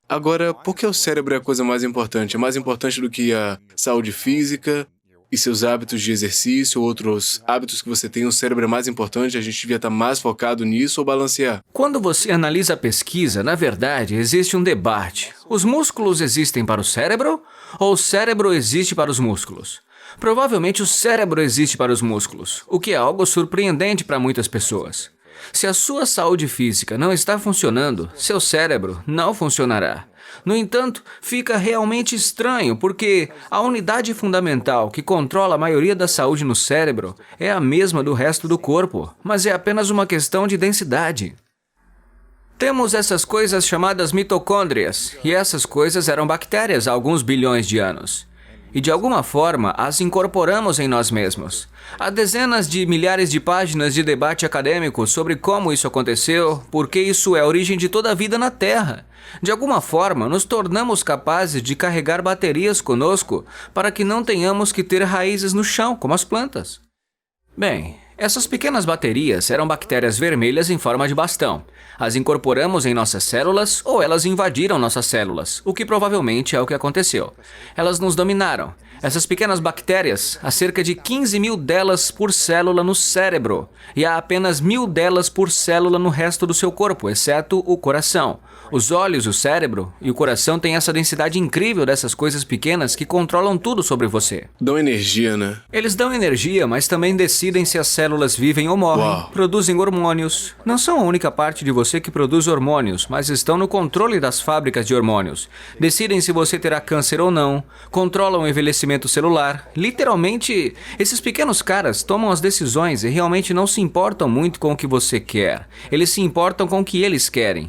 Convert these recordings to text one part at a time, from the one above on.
Agora, por que o cérebro é a coisa mais importante? É mais importante do que a saúde física e seus hábitos de exercício, outros hábitos que você tem? O cérebro é mais importante, a gente devia estar mais focado nisso ou balancear? Quando você analisa a pesquisa, na verdade, existe um debate. Os músculos existem para o cérebro ou o cérebro existe para os músculos? Provavelmente o cérebro existe para os músculos, o que é algo surpreendente para muitas pessoas. Se a sua saúde física não está funcionando, seu cérebro não funcionará. No entanto, fica realmente estranho porque a unidade fundamental que controla a maioria da saúde no cérebro é a mesma do resto do corpo, mas é apenas uma questão de densidade. Temos essas coisas chamadas mitocôndrias, e essas coisas eram bactérias há alguns bilhões de anos. E de alguma forma as incorporamos em nós mesmos. Há dezenas de milhares de páginas de debate acadêmico sobre como isso aconteceu, porque isso é a origem de toda a vida na Terra. De alguma forma, nos tornamos capazes de carregar baterias conosco para que não tenhamos que ter raízes no chão, como as plantas. Bem, essas pequenas baterias eram bactérias vermelhas em forma de bastão. As incorporamos em nossas células ou elas invadiram nossas células, o que provavelmente é o que aconteceu. Elas nos dominaram. Essas pequenas bactérias, há cerca de 15 mil delas por célula no cérebro, e há apenas 1000 delas por célula no resto do seu corpo, exceto o coração. Os olhos, o cérebro e o coração têm essa densidade incrível dessas coisas pequenas que controlam tudo sobre você. Dão energia, né? Eles dão energia, mas também decidem se as células vivem ou morrem, Uau. produzem hormônios. Não são a única parte de você que produz hormônios, mas estão no controle das fábricas de hormônios. Decidem se você terá câncer ou não, controlam o envelhecimento celular. Literalmente, esses pequenos caras tomam as decisões e realmente não se importam muito com o que você quer. Eles se importam com o que eles querem.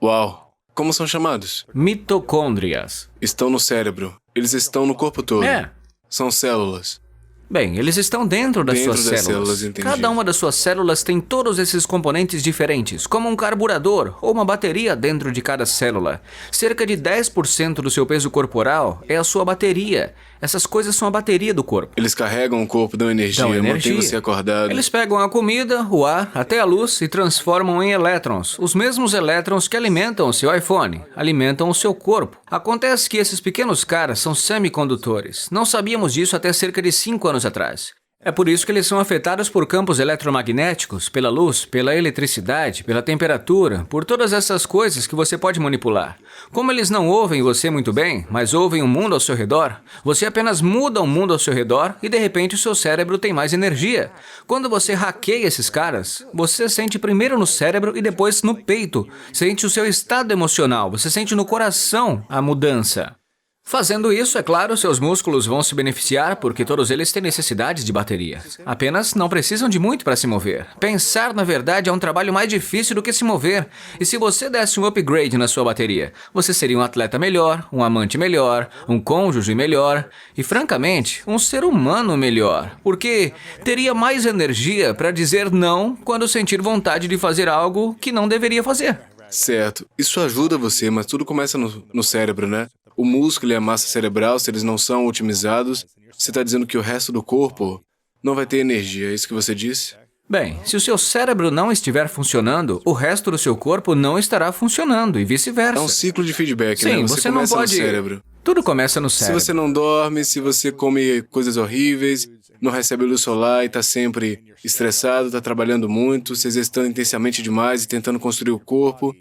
Uau! Como são chamados? Mitocôndrias. Estão no cérebro. Eles estão no corpo todo. É. São células. Bem, eles estão dentro das Dentro suas das células. células, entendi. Cada uma das suas células tem todos esses componentes diferentes, como um carburador ou uma bateria dentro de cada célula. Cerca de 10% do seu peso corporal é a sua bateria. Essas coisas são a bateria do corpo. Eles carregam o corpo, dão energia, mantêm você acordado. Eles pegam a comida, o ar, até a luz e transformam em elétrons. Os mesmos elétrons que alimentam o seu iPhone, alimentam o seu corpo. Acontece que esses pequenos caras são semicondutores. Não sabíamos disso até cerca de 5 anos atrás. É por isso que eles são afetados por campos eletromagnéticos, pela luz, pela eletricidade, pela temperatura, por todas essas coisas que você pode manipular. Como eles não ouvem você muito bem, mas ouvem o mundo ao seu redor, você apenas muda o mundo ao seu redor e de repente o seu cérebro tem mais energia. Quando você hackeia esses caras, você sente primeiro no cérebro e depois no peito. Sente o seu estado emocional, você sente no coração a mudança. Fazendo isso, é claro, seus músculos vão se beneficiar porque todos eles têm necessidades de baterias. Apenas não precisam de muito para se mover. Pensar, na verdade, é um trabalho mais difícil do que se mover. E se você desse um upgrade na sua bateria, você seria um atleta melhor, um amante melhor, um cônjuge melhor e, francamente, um ser humano melhor. Porque teria mais energia para dizer não quando sentir vontade de fazer algo que não deveria fazer. Certo. Isso ajuda você, mas tudo começa no cérebro, né? O músculo e a massa cerebral, se eles não são otimizados, você está dizendo que o resto do corpo não vai ter energia, é isso que você disse? Bem, se o seu cérebro não estiver funcionando, o resto do seu corpo não estará funcionando e vice-versa. É um ciclo de feedback, Sim, né? você não começa pode... no cérebro. Tudo começa no cérebro. Se você não dorme, se você come coisas horríveis, não recebe luz solar e está sempre estressado, está trabalhando muito, se exercitando intensamente demais e tentando construir o corpo,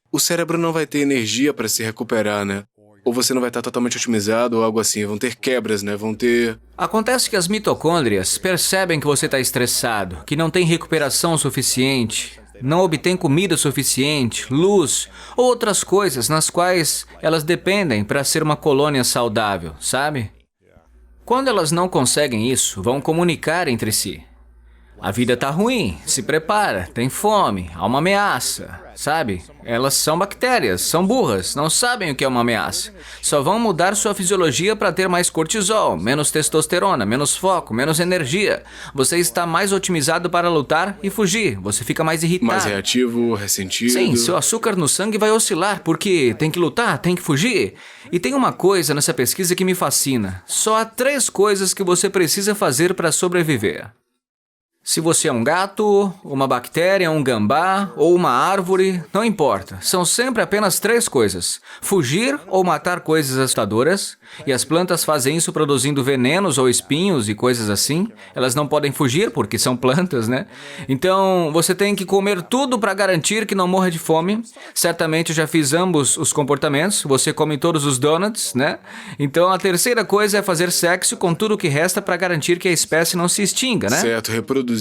o cérebro não vai ter energia para se recuperar, né? Ou você não vai estar totalmente otimizado ou algo assim. Vão ter quebras, né? Vão ter... Acontece que as mitocôndrias percebem que você está estressado, que não tem recuperação suficiente, não obtém comida suficiente, luz ou outras coisas nas quais elas dependem para ser uma colônia saudável, sabe? Quando elas não conseguem isso, vão comunicar entre si. A vida tá ruim, se prepara, tem fome, há uma ameaça, sabe? Elas são bactérias, são burras, não sabem o que é uma ameaça. Só vão mudar sua fisiologia para ter mais cortisol, menos testosterona, menos foco, menos energia. Você está mais otimizado para lutar e fugir, você fica mais irritado. Mais reativo, ressentido. Sim, seu açúcar no sangue vai oscilar, porque tem que lutar, tem que fugir. E tem uma coisa nessa pesquisa que me fascina. Só há 3 coisas que você precisa fazer para sobreviver. Se você é um gato, uma bactéria, um gambá ou uma árvore, não importa. São sempre apenas 3 coisas: fugir ou matar coisas assustadoras. E as plantas fazem isso produzindo venenos ou espinhos e coisas assim. Elas não podem fugir porque são plantas, né? Então, você tem que comer tudo para garantir que não morra de fome. Certamente eu já fiz ambos os comportamentos. Você come todos os donuts, né? Então, a terceira coisa é fazer sexo com tudo o que resta para garantir que a espécie não se extinga, né? Certo, reproduzir.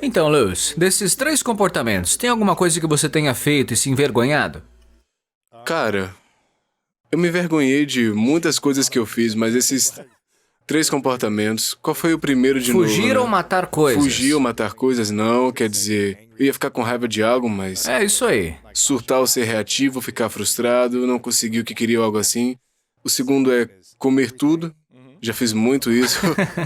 Então, Lewis, desses 3 comportamentos, tem alguma coisa que você tenha feito e se envergonhado? Cara, eu me envergonhei de muitas coisas que eu fiz, mas esses 3 comportamentos, qual foi o primeiro de novo? Fugir ou matar coisas? Fugir ou matar coisas, não, quer dizer, eu ia ficar com raiva de algo, mas É isso aí. surtar ou ser reativo, ficar frustrado, não conseguir o que queria ou algo assim. O segundo é comer tudo. Já fiz muito isso,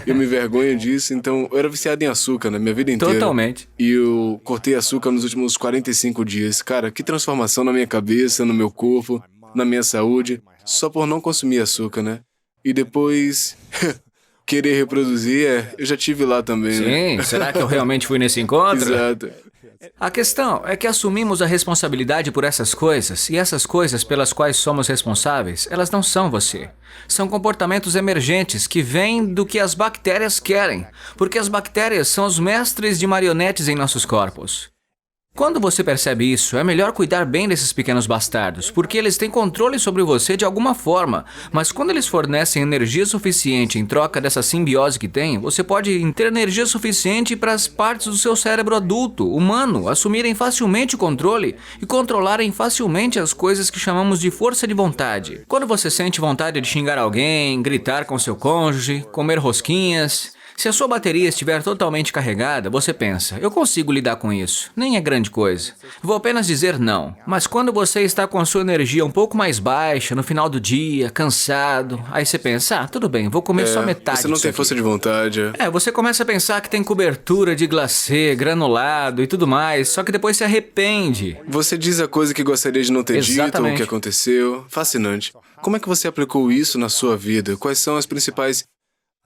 eu me envergonho disso, então eu era viciado em açúcar na minha vida inteira. Totalmente. E eu cortei açúcar nos últimos 45 dias. Cara, que transformação na minha cabeça, no meu corpo, na minha saúde, só por não consumir açúcar, né? E depois, querer reproduzir, eu já tive lá também, né? Sim, será que eu realmente fui nesse encontro? Exato. A questão é que assumimos a responsabilidade por essas coisas, e essas coisas pelas quais somos responsáveis, elas não são você. São comportamentos emergentes que vêm do que as bactérias querem, porque as bactérias são os mestres de marionetes em nossos corpos. Quando você percebe isso, é melhor cuidar bem desses pequenos bastardos, porque eles têm controle sobre você de alguma forma, mas quando eles fornecem energia suficiente em troca dessa simbiose que tem, você pode ter energia suficiente para as partes do seu cérebro adulto, humano, assumirem facilmente o controle e controlarem facilmente as coisas que chamamos de força de vontade. Quando você sente vontade de xingar alguém, gritar com seu cônjuge, comer rosquinhas... Se a sua bateria estiver totalmente carregada, você pensa, eu consigo lidar com isso, nem é grande coisa. Vou apenas dizer não. Mas quando você está com a sua energia um pouco mais baixa, no final do dia, cansado, aí você pensa, tudo bem, vou comer só metade Você não disso tem aqui. força de vontade. Você começa a pensar que tem cobertura de glacê, granulado e tudo mais, só que depois se arrepende. Você diz a coisa que gostaria de não ter dito ou o Exatamente. que aconteceu. Fascinante. Como é que você aplicou isso na sua vida? Quais são as principais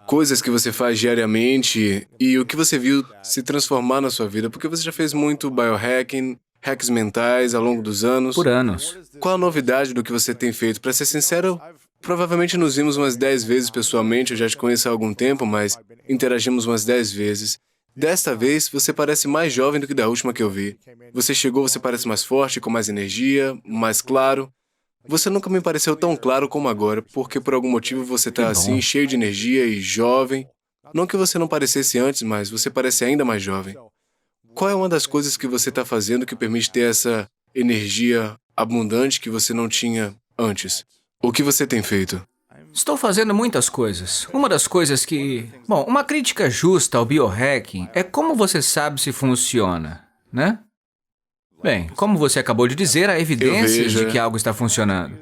coisas que você faz diariamente e o que você viu se transformar na sua vida? Porque você já fez muito biohacking, hacks mentais ao longo dos anos. Por anos. Qual a novidade do que você tem feito? Para ser sincero, provavelmente nos vimos umas 10 vezes pessoalmente. Eu já te conheço há algum tempo, mas interagimos umas 10 vezes. Desta vez, você parece mais jovem do que da última que eu vi. Você chegou, você parece mais forte, com mais energia, mais claro. Você nunca me pareceu tão claro como agora, porque por algum motivo você está assim, cheio de energia e jovem. Não que você não parecesse antes, mas você parece ainda mais jovem. Qual é uma das coisas que você está fazendo que permite ter essa energia abundante que você não tinha antes? O que você tem feito? Estou fazendo muitas coisas. Uma das coisas que... Bom, uma crítica justa ao biohacking é como você sabe se funciona, né? Bem, como você acabou de dizer, há evidências de que algo está funcionando.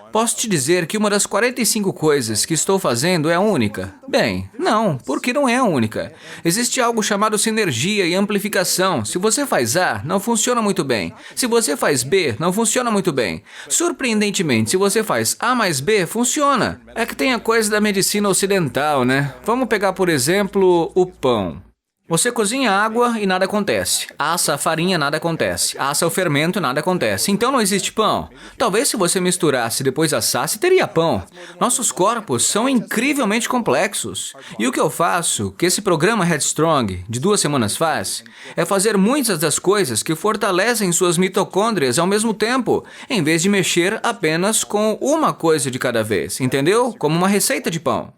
Posso te dizer que uma das 45 coisas que estou fazendo é a única? Bem, não, porque não é a única. Existe algo chamado sinergia e amplificação. Se você faz A, não funciona muito bem. Se você faz B, não funciona muito bem. Surpreendentemente, se você faz A mais B, funciona. É que tem a coisa da medicina ocidental, né? Vamos pegar, por exemplo, o pão. Você cozinha água e nada acontece. Assa a farinha, nada acontece. Assa o fermento, nada acontece. Então não existe pão. Talvez se você misturasse e depois assasse, teria pão. Nossos corpos são incrivelmente complexos. E o que eu faço, que esse programa Headstrong, de 2 semanas faz, é fazer muitas das coisas que fortalecem suas mitocôndrias ao mesmo tempo, em vez de mexer apenas com uma coisa de cada vez, entendeu? Como uma receita de pão.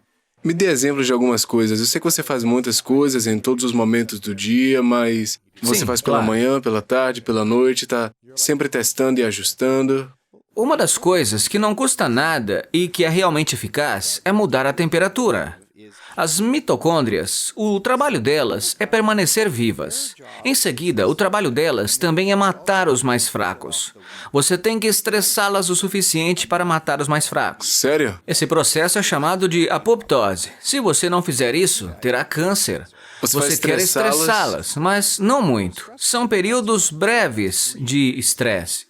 Me dê exemplos de algumas coisas. Eu sei que você faz muitas coisas em todos os momentos do dia, mas você Sim, faz pela claro. manhã, pela tarde, pela noite, tá sempre testando e ajustando. Uma das coisas que não custa nada e que é realmente eficaz é mudar a temperatura. As mitocôndrias, o trabalho delas é permanecer vivas. Em seguida, o trabalho delas também é matar os mais fracos. Você tem que estressá-las o suficiente para matar os mais fracos. Sério? Esse processo é chamado de apoptose. Se você não fizer isso, terá câncer. Você vai quer estressá-las? estressá-las, mas não muito. São períodos breves de estresse.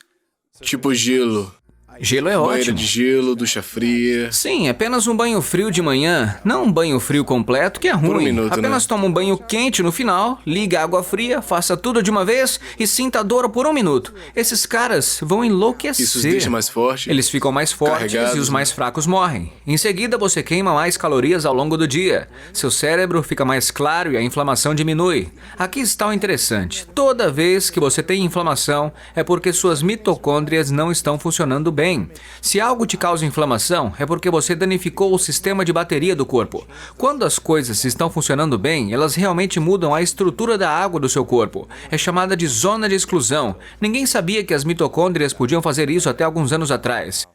Tipo gelo. Gelo é Banheira ótimo. de gelo, ducha fria. Sim, apenas um banho frio de manhã, não um banho frio completo, que é ruim. Por um minuto, apenas né? toma um banho quente no final, liga a água fria, faça tudo de uma vez e sinta a dor por um minuto. Esses caras vão enlouquecer. Isso os deixa mais forte. Eles ficam mais fortes Carregados, e os mais fracos morrem. Em seguida, você queima mais calorias ao longo do dia. Seu cérebro fica mais claro e a inflamação diminui. Aqui está o interessante. Toda vez que você tem inflamação, é porque suas mitocôndrias não estão funcionando bem. Se algo te causa inflamação, é porque você danificou o sistema de bateria do corpo. Quando as coisas estão funcionando bem, elas realmente mudam a estrutura da água do seu corpo. É chamada de zona de exclusão. Ninguém sabia que as mitocôndrias podiam fazer isso até alguns anos atrás.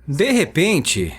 De repente,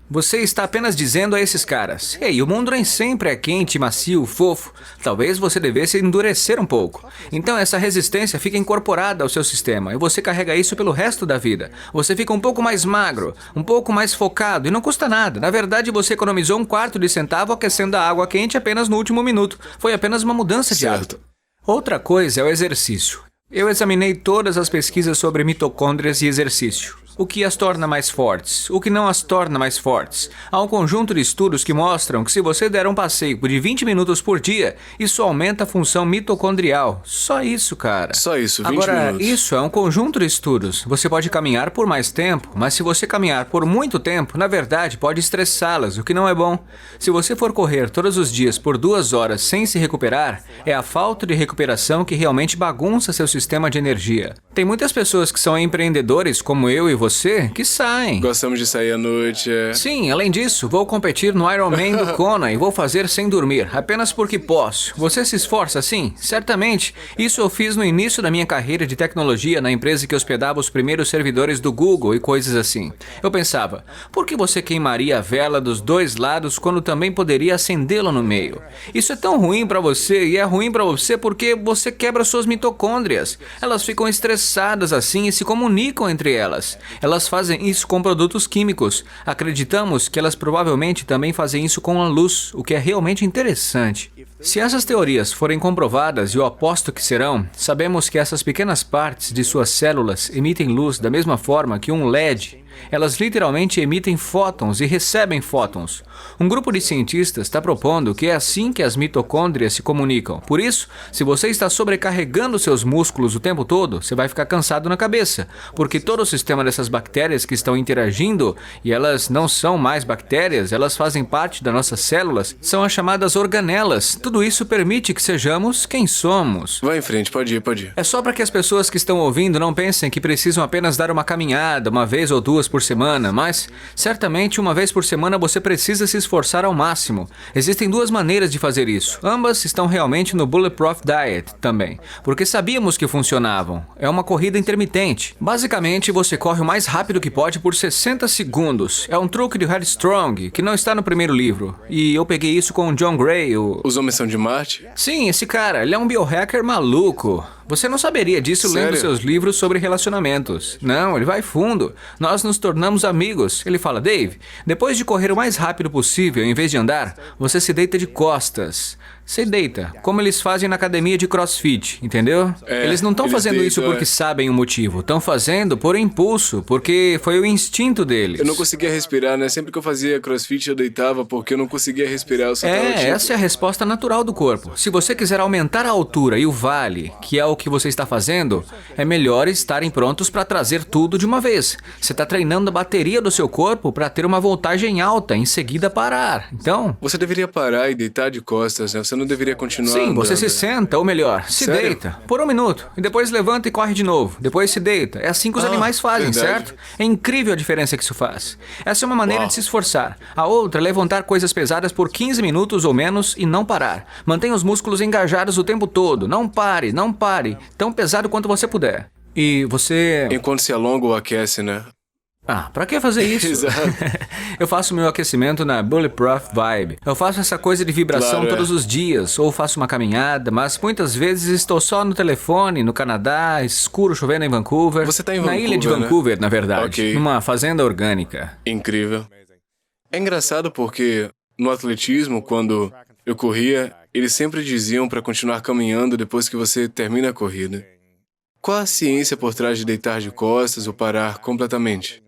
você está apenas dizendo a esses caras: ei, o mundo nem sempre é quente, macio, fofo. Talvez você devesse endurecer um pouco. Então essa resistência fica incorporada ao seu sistema e você carrega isso pelo resto da vida. Você fica um pouco mais magro, um pouco mais focado e não custa nada. Na verdade, você economizou um quarto de centavo aquecendo a água quente apenas no último minuto. Foi apenas uma mudança de hábito. Outra coisa é o exercício. Eu examinei todas as pesquisas sobre mitocôndrias e exercício. O que as torna mais fortes? O que não as torna mais fortes? Há um conjunto de estudos que mostram que se você der um passeio de 20 minutos por dia, isso aumenta a função mitocondrial. Só isso, cara. Só isso, 20 Agora, minutos. isso é um conjunto de estudos. Você pode caminhar por mais tempo, mas se você caminhar por muito tempo, na verdade, pode estressá-las, o que não é bom. Se você for correr todos os dias por 2 horas sem se recuperar, é a falta de recuperação que realmente bagunça seu sistema de energia. Tem muitas pessoas que são empreendedores, como eu e você, que saem. Gostamos de sair à noite. Sim, além disso, vou competir no Ironman do Kona e vou fazer sem dormir, apenas porque posso. Você se esforça assim? Certamente. Isso eu fiz no início da minha carreira de tecnologia na empresa que hospedava os primeiros servidores do Google e coisas assim. Eu pensava, por que você queimaria a vela dos dois lados quando também poderia acendê-la no meio? Isso é tão ruim para você e é ruim para você porque você quebra suas mitocôndrias. Elas ficam estressadas assim e se comunicam entre elas. Elas fazem isso com produtos químicos. Acreditamos que elas provavelmente também fazem isso com a luz, o que é realmente interessante. Se essas teorias forem comprovadas, e eu aposto que serão, sabemos que essas pequenas partes de suas células emitem luz da mesma forma que um LED. Elas literalmente emitem fótons e recebem fótons. Um grupo de cientistas está propondo que é assim que as mitocôndrias se comunicam. Por isso, se você está sobrecarregando seus músculos o tempo todo, você vai ficar cansado na cabeça, porque todo o sistema dessas bactérias que estão interagindo, e elas não são mais bactérias, elas fazem parte das nossas células, são as chamadas organelas. Tudo isso permite que sejamos quem somos. Vai em frente, pode ir, pode ir. É só para que as pessoas que estão ouvindo não pensem que precisam apenas dar uma caminhada, uma vez ou duas por semana, mas certamente uma vez por semana você precisa se esforçar ao máximo. Existem 2 maneiras de fazer isso. Ambas estão realmente no Bulletproof Diet também, porque sabíamos que funcionavam. É uma corrida intermitente. Basicamente, você corre o mais rápido que pode por 60 segundos. É um truque de Headstrong, que não está no primeiro livro. E eu peguei isso com o John Gray, Os homens são de Marte? Sim, esse cara, ele é um biohacker maluco. Você não saberia disso lendo Sério? seus livros sobre relacionamentos. Não, ele vai fundo. Nós nos tornamos amigos. Ele fala, Dave, depois de correr o mais rápido possível, em vez de andar, você se deita de costas. Se deita, como eles fazem na academia de CrossFit, entendeu? Eles não estão eles fazendo isso deitam, porque sabem o motivo. Estão fazendo por impulso, porque foi o instinto deles. Eu não conseguia respirar, né? Sempre que eu fazia crossfit, eu deitava porque eu não conseguia respirar. Eu só tava tipo... Essa é a resposta natural do corpo. Se você quiser aumentar a altura e o vale, que é o que você está fazendo, é melhor estarem prontos para trazer tudo de uma vez. Você está treinando a bateria do seu corpo para ter uma voltagem alta, em seguida parar. Então... Você deveria parar e deitar de costas, né? Você não deveria continuar Sim, você andando. se senta, ou melhor, se Sério? deita, por 1 minuto, e depois levanta e corre de novo, depois se deita. É assim que os animais fazem, verdade. certo? É incrível a diferença que isso faz. Essa é uma maneira Uau. de se esforçar. A outra é levantar coisas pesadas por 15 minutos ou menos e não parar. Mantenha os músculos engajados o tempo todo. Não pare, não pare. Tão pesado quanto você puder. E você... Enquanto se alonga ou aquece, né? Ah, pra que fazer isso? Exato. Eu faço meu aquecimento na Bulletproof Vibe. Eu faço essa coisa de vibração Claro, todos os dias, ou faço uma caminhada, mas muitas vezes estou só no telefone, no Canadá, escuro, chovendo em Vancouver. Você tá em Na ilha de Vancouver, né? Vancouver, na verdade. Ok. Numa fazenda orgânica. Incrível. É engraçado porque no atletismo, quando eu corria, eles sempre diziam para continuar caminhando depois que você termina a corrida. Qual a ciência por trás de deitar de costas ou parar completamente?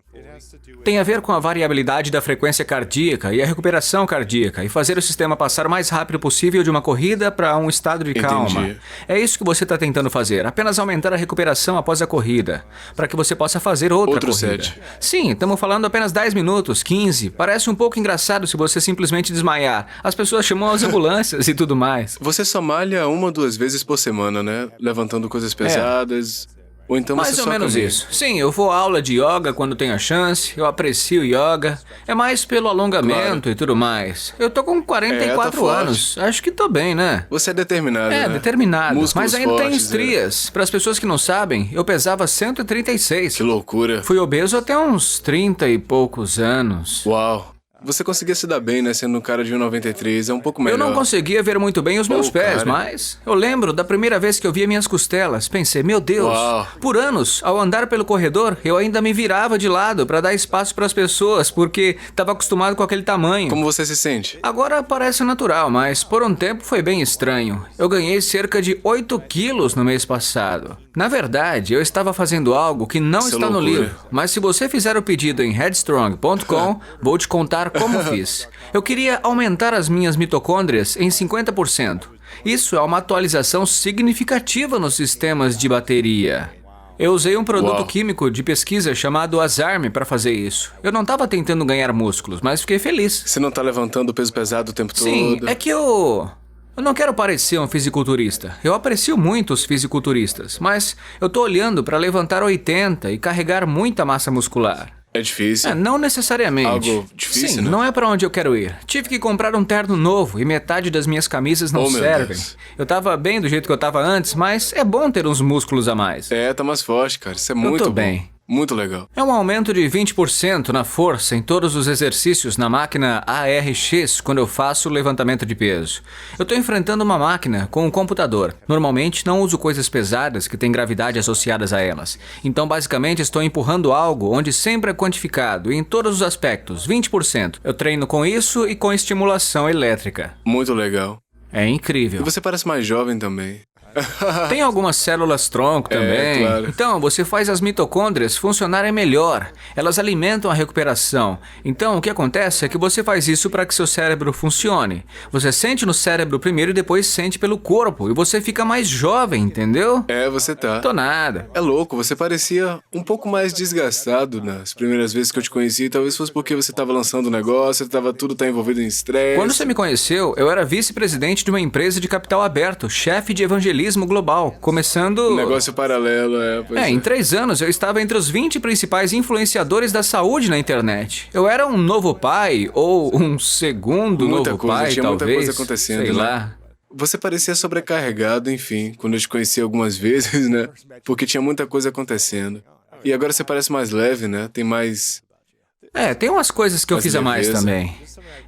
Tem a ver com a variabilidade da frequência cardíaca e a recuperação cardíaca e fazer o sistema passar o mais rápido possível de uma corrida para um estado de calma. Entendi. É isso que você está tentando fazer, apenas aumentar a recuperação após a corrida, para que você possa fazer outra Outro corrida. set. Sim, estamos falando apenas 10 minutos, 15. Parece um pouco engraçado se você simplesmente desmaiar. As pessoas chamam as ambulâncias e tudo mais. Você só malha 1 ou 2 vezes por semana, né? Levantando coisas pesadas. Ou então Mais você ou só menos caminha. isso. Sim, eu vou à aula de yoga quando tenho a chance, eu aprecio yoga. É mais pelo alongamento e tudo mais. Eu tô com 44 forte. anos. Acho que tô bem, né? Você é determinado, É, né? determinado. Músculos Mas ainda tenho fortes, estrias. Para as pessoas que não sabem, eu pesava 136. Que loucura. Fui obeso até uns 30 e poucos anos. Uau. Você conseguia se dar bem, né? Sendo um cara de 1,93. É um pouco Eu melhor. não conseguia ver muito bem os meus pés, cara. mas eu lembro da primeira vez que eu via minhas costelas. Pensei, meu Deus, Uau. por anos, ao andar pelo corredor, eu ainda me virava de lado para dar espaço para as pessoas, porque estava acostumado com aquele tamanho. Como você se sente? Agora parece natural, mas por um tempo foi bem estranho. Eu ganhei cerca de 8 quilos no mês passado. Na verdade, eu estava fazendo algo que não Isso é está no loucura. livro, mas se você fizer o pedido em headstrong.com, vou te contar como fiz. Eu queria aumentar as minhas mitocôndrias em 50%. Isso é uma atualização significativa nos sistemas de bateria. Eu usei um produto Uau. químico de pesquisa chamado Azarme para fazer isso. Eu não estava tentando ganhar músculos, mas fiquei feliz. Você não tá levantando peso pesado o tempo Sim, todo? é que eu não quero parecer um fisiculturista. Eu aprecio muito os fisiculturistas, mas eu tô olhando para levantar 80 e carregar muita massa muscular. É difícil. Não necessariamente. Algo difícil, Sim, né? não é para onde eu quero ir. Tive que comprar um terno novo e metade das minhas camisas não Oh, meu servem. Deus. Eu tava bem do jeito que eu tava antes, mas é bom ter uns músculos a mais. É, tá mais forte, cara. Isso é muito tô bom. bem. Muito legal. É um aumento de 20% na força em todos os exercícios na máquina ARX quando eu faço o levantamento de peso. Eu estou enfrentando uma máquina com um computador. Normalmente não uso coisas pesadas que têm gravidade associadas a elas. Então basicamente estou empurrando algo onde sempre é quantificado em todos os aspectos, 20%. Eu treino com isso e com estimulação elétrica. Muito legal. É incrível. E você parece mais jovem também. Tem algumas células tronco também. claro. Então, você faz as mitocôndrias funcionarem melhor. Elas alimentam a recuperação. Então, o que acontece é que você faz isso para que seu cérebro funcione. Você sente no cérebro primeiro e depois sente pelo corpo. E você fica mais jovem, entendeu? É, você tá. Tô nada. É louco, você parecia um pouco mais desgastado nas primeiras vezes que eu te conheci. Talvez fosse porque você tava lançando um negócio, tudo tá envolvido em estresse. Quando você me conheceu, eu era vice-presidente de uma empresa de capital aberto, chefe de evangelismo global, começando... Negócio paralelo, pois Em 3 anos eu estava entre os 20 principais influenciadores da saúde na internet. Eu era um novo pai, ou um segundo Muita novo coisa, pai, tinha talvez. muita coisa acontecendo, sei né? lá. Você parecia sobrecarregado, enfim, quando eu te conheci algumas vezes, né? Porque tinha muita coisa acontecendo. E agora você parece mais leve, né? Tem mais... Tem umas coisas que eu Mais fiz a mais leveza. também.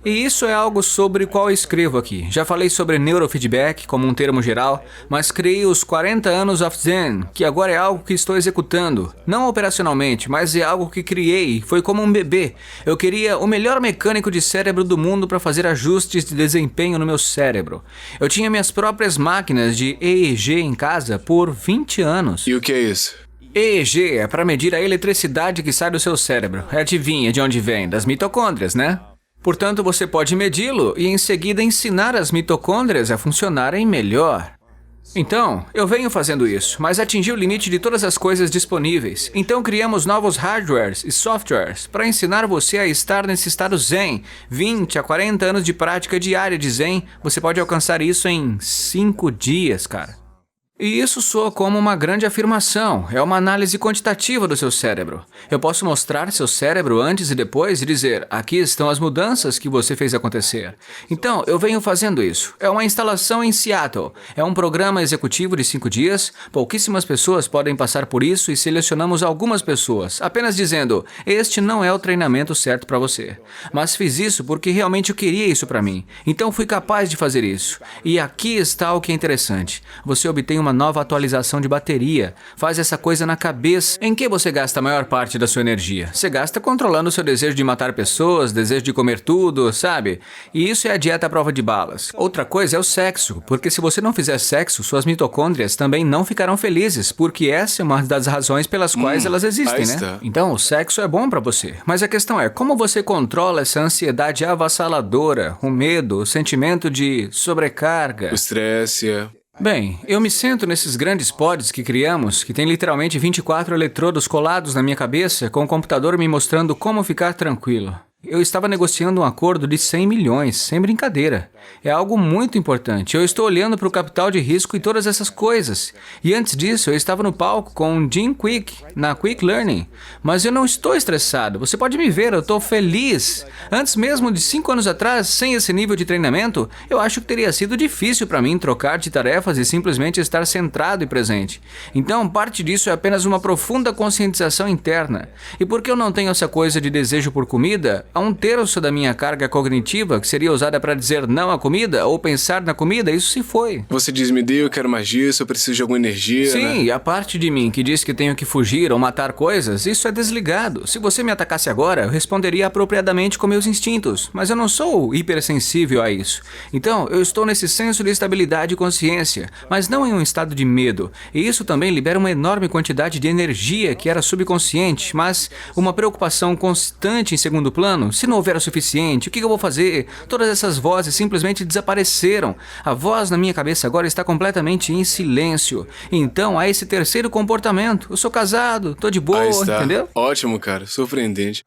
E isso é algo sobre qual eu escrevo aqui. Já falei sobre neurofeedback como um termo geral, mas criei os 40 anos of Zen, que agora é algo que estou executando. Não operacionalmente, mas é algo que criei. Foi como um bebê. Eu queria o melhor mecânico de cérebro do mundo para fazer ajustes de desempenho no meu cérebro. Eu tinha minhas próprias máquinas de EEG em casa por 20 anos. E o que é isso? EEG é para medir a eletricidade que sai do seu cérebro. Adivinha de onde vem? Das mitocôndrias, né? Portanto, você pode medi-lo e em seguida ensinar as mitocôndrias a funcionarem melhor. Então, eu venho fazendo isso, mas atingi o limite de todas as coisas disponíveis. Então criamos novos hardwares e softwares para ensinar você a estar nesse estado zen. 20 a 40 anos de prática diária de zen, você pode alcançar isso em 5 dias, cara. E isso soa como uma grande afirmação. É uma análise quantitativa do seu cérebro. Eu posso mostrar seu cérebro antes e depois e dizer, aqui estão as mudanças que você fez acontecer. Então, eu venho fazendo isso. É uma instalação em Seattle. É um programa executivo de 5 dias. Pouquíssimas pessoas podem passar por isso e selecionamos algumas pessoas, apenas dizendo, este não é o treinamento certo para você. Mas fiz isso porque realmente eu queria isso para mim. Então fui capaz de fazer isso. E aqui está o que é interessante. Você obtém uma uma nova atualização de bateria. Faz essa coisa na cabeça. Em que você gasta a maior parte da sua energia? Você gasta controlando o seu desejo de matar pessoas, desejo de comer tudo, sabe? E isso é a dieta à prova de balas. Outra coisa é o sexo, porque se você não fizer sexo, suas mitocôndrias também não ficarão felizes, porque essa é uma das razões pelas quais elas existem, né? Então, o sexo é bom pra você. Mas a questão é, como você controla essa ansiedade avassaladora, o medo, o sentimento de sobrecarga? O estresse, Bem, eu me sento nesses grandes pods que criamos, que tem literalmente 24 eletrodos colados na minha cabeça, com o computador me mostrando como ficar tranquilo. Eu estava negociando um acordo de 100 milhões, sem brincadeira. É algo muito importante. Eu estou olhando para o capital de risco e todas essas coisas. E antes disso, eu estava no palco com o Jim Quick, na Quick Learning. Mas eu não estou estressado. Você pode me ver, eu estou feliz. Antes mesmo de 5 anos atrás, sem esse nível de treinamento, eu acho que teria sido difícil para mim trocar de tarefas e simplesmente estar centrado e presente. Então, parte disso é apenas uma profunda conscientização interna. E por que eu não tenho essa coisa de desejo por comida? Há 1/3 da minha carga cognitiva, que seria usada para dizer não à comida ou pensar na comida, isso se foi. Você diz, me dê, eu quero mais disso, eu preciso de alguma energia, Sim, né? E a parte de mim que diz que tenho que fugir ou matar coisas, isso é desligado. Se você me atacasse agora, eu responderia apropriadamente com meus instintos, mas eu não sou hipersensível a isso. Então, eu estou nesse senso de estabilidade e consciência, mas não em um estado de medo. E isso também libera uma enorme quantidade de energia que era subconsciente, mas uma preocupação constante em segundo plano. Se não houver o suficiente, o que eu vou fazer? Todas essas vozes simplesmente desapareceram. A voz na minha cabeça agora está completamente em silêncio. Então há esse terceiro comportamento. Eu sou casado, tô de boa, Aí está. entendeu? Ótimo, cara. Surpreendente.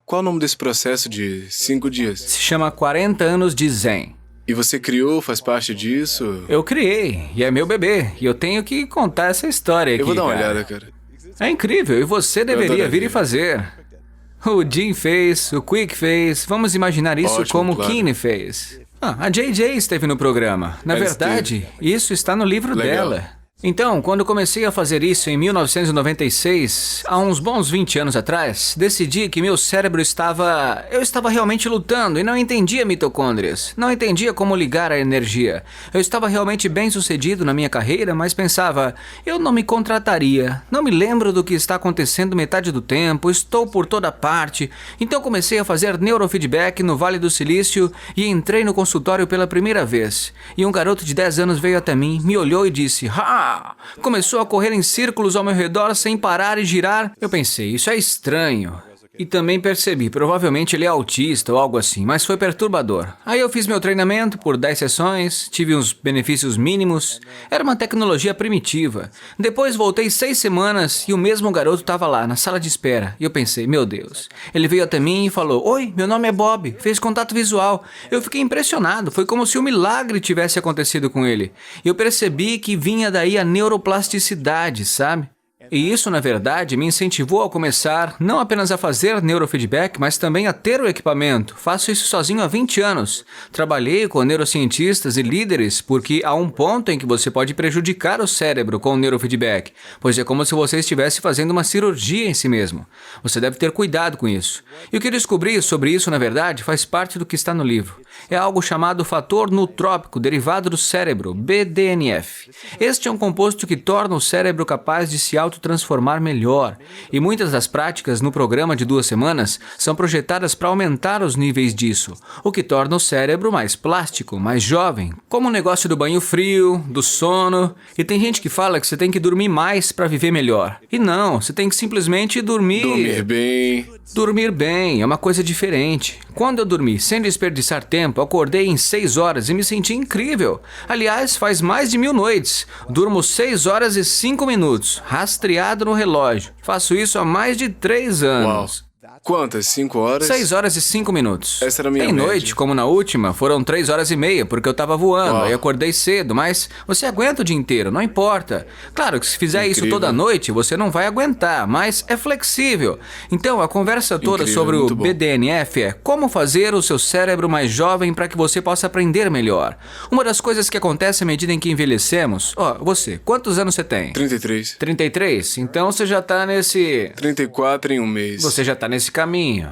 Qual o nome desse processo de 5 dias? Se chama 40 anos de Zen. E você criou, faz parte disso? Eu criei, e é meu bebê. E eu tenho que contar essa história aqui, Eu vou dar uma cara. olhada, cara. É incrível, e você deveria vir e fazer. O Jim fez, o Quick fez, vamos imaginar isso Ótimo, como o claro. Kinney fez. A JJ esteve no programa. Na Ela verdade, isso está no livro Legal. dela. Então, quando comecei a fazer isso em 1996, há uns bons 20 anos atrás, decidi que meu cérebro estava... Eu estava realmente lutando e não entendia mitocôndrias. Não entendia como ligar a energia. Eu estava realmente bem sucedido na minha carreira, mas pensava, eu não me contrataria. Não me lembro do que está acontecendo metade do tempo, estou por toda parte. Então comecei a fazer neurofeedback no Vale do Silício e entrei no consultório pela primeira vez. E um garoto de 10 anos veio até mim, me olhou e disse, "Ha!" Começou a correr em círculos ao meu redor sem parar e girar. Eu pensei, isso é estranho. E também percebi, provavelmente ele é autista ou algo assim, mas foi perturbador. Aí eu fiz meu treinamento por 10 sessões, tive uns benefícios mínimos. Era uma tecnologia primitiva. Depois voltei 6 semanas e o mesmo garoto estava lá, na sala de espera. E eu pensei, meu Deus. Ele veio até mim e falou, oi, meu nome é Bob, fez contato visual. Eu fiquei impressionado, foi como se um milagre tivesse acontecido com ele. E eu percebi que vinha daí a neuroplasticidade, sabe? E isso, na verdade, me incentivou a começar não apenas a fazer neurofeedback, mas também a ter o equipamento. Faço isso sozinho há 20 anos. Trabalhei com neurocientistas e líderes porque há um ponto em que você pode prejudicar o cérebro com o neurofeedback, pois é como se você estivesse fazendo uma cirurgia em si mesmo. Você deve ter cuidado com isso. E o que eu descobri sobre isso, na verdade, faz parte do que está no livro. É algo chamado fator nutrópico derivado do cérebro, BDNF. Este é um composto que torna o cérebro capaz de se autotransformar melhor. E muitas das práticas no programa de 2 semanas são projetadas para aumentar os níveis disso, o que torna o cérebro mais plástico, mais jovem, como o negócio do banho frio, do sono. E tem gente que fala que você tem que dormir mais para viver melhor. E não, você tem que simplesmente dormir... Dormir bem. Dormir bem é uma coisa diferente. Quando eu dormi sem desperdiçar tempo, acordei em 6 horas e me senti incrível. Aliás, faz mais de 1000 noites. Durmo 6 horas e 5 minutos, rastreado no relógio. Faço isso há mais de 3 anos. Uau. Quantas? 5 horas? 6 horas e 5 minutos. Essa era a minha Tem média. noite, como na última, foram 3 horas e meia, porque eu tava voando, Uau. aí acordei cedo, mas você aguenta o dia inteiro, não importa. Claro que se fizer isso Incrível. toda noite, você não vai aguentar, mas é flexível. Então, a conversa toda Incrível, sobre o muito bom. BDNF é como fazer o seu cérebro mais jovem para que você possa aprender melhor. Uma das coisas que acontece à medida em que envelhecemos... você, quantos anos você tem? 33. 33? Então você já tá nesse... 34 em um mês. Você já tá nesse caminho.